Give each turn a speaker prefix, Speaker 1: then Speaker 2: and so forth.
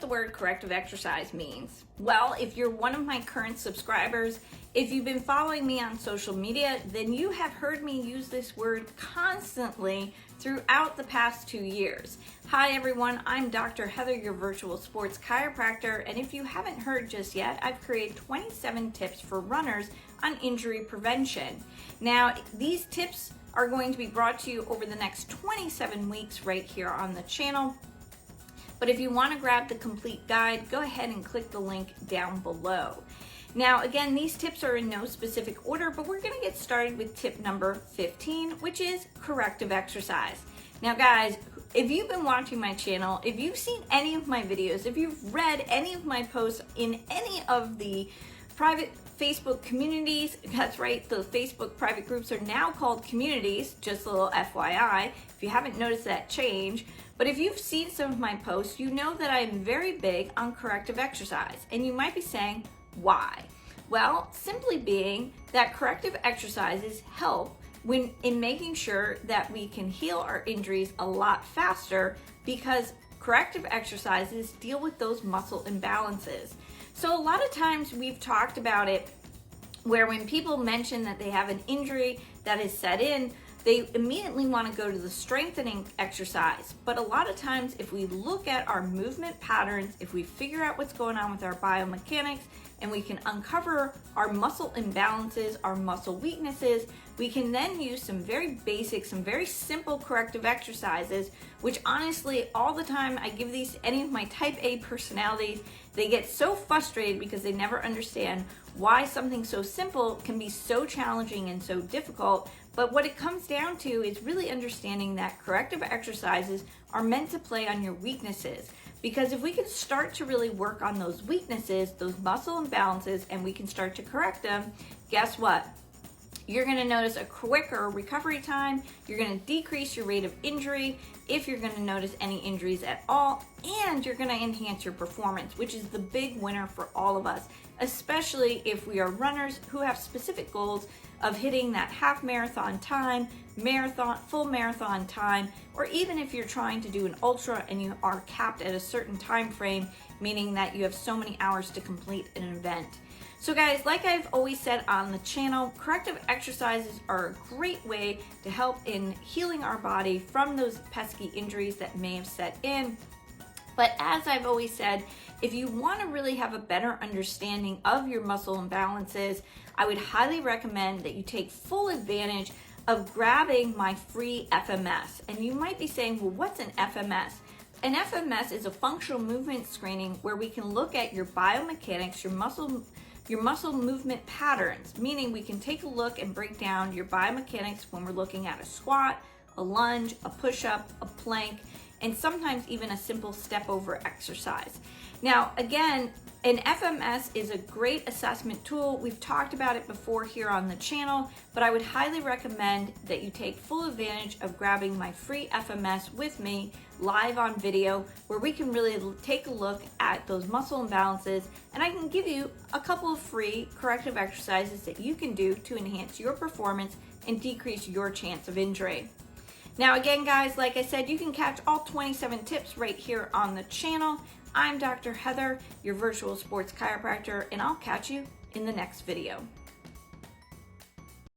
Speaker 1: what the word corrective exercise means? Well, if you're one of my current subscribers, if you've been following me on social media, then you have heard me use this word constantly throughout the past 2 years. Hi everyone, I'm Dr. Heather, your virtual sports chiropractor, and if you haven't heard just yet, I've created 27 tips for runners on injury prevention. Now, these tips are going to be brought to you over the next 27 weeks right here on the channel. But if you want to grab the complete guide, go ahead and click the link down below. Now, again, these tips are in no specific order, but we're going to get started with tip number 15, which is corrective exercise. Now, guys, if you've been watching my channel, if you've seen any of my videos, if you've read any of my posts in any of the private Facebook communities, that's right, the Facebook private groups are now called communities, just a little FYI, if you haven't noticed that change. But if you've seen some of my posts, you know that I'm very big on corrective exercise. And you might be saying, why? Well, simply being that corrective exercises help in making sure that we can heal our injuries a lot faster, because corrective exercises deal with those muscle imbalances. So a lot of times we've talked about it where when people mention that they have an injury that is set in, they immediately want to go to the strengthening exercise. But a lot of times if we look at our movement patterns, if we figure out what's going on with our biomechanics, and we can uncover our muscle imbalances, our muscle weaknesses, we can then use some very basic, some very simple corrective exercises, which honestly, all the time I give these to any of my type A personalities. They get so frustrated because they never understand why something so simple can be so challenging and so difficult. But what it comes down to is really understanding that corrective exercises are meant to play on your weaknesses. Because if we can start to really work on those weaknesses, those muscle imbalances, and we can start to correct them, guess what? You're going to notice a quicker recovery time. You're going to decrease your rate of injury if you're going to notice any injuries at all, and you're going to enhance your performance, which is the big winner for all of us, especially if we are runners who have specific goals of hitting that half marathon time, marathon, full marathon time, or even if you're trying to do an ultra and you are capped at a certain time frame, meaning that you have so many hours to complete an event. So guys, like I've always said on the channel, corrective exercises are a great way to help in healing our body from those pesky injuries that may have set in. But as I've always said, if you want to really have a better understanding of your muscle imbalances, I would highly recommend that you take full advantage of grabbing my free FMS. And you might be saying, well, what's an FMS? An FMS is a functional movement screening where we can look at your biomechanics, your muscle movement patterns, meaning we can take a look and break down your biomechanics when we're looking at a squat, a lunge, a push-up, a plank, and sometimes even a simple step over exercise. Now, again, an FMS is a great assessment tool. We've talked about it before here on the channel, but I would highly recommend that you take full advantage of grabbing my free FMS with me live on video, where we can really take a look at those muscle imbalances, and I can give you a couple of free corrective exercises that you can do to enhance your performance and decrease your chance of injury. Now again, guys, like I said, you can catch all 27 tips right here on the channel. I'm Dr. Heather, your virtual sports chiropractor, and I'll catch you in the next video.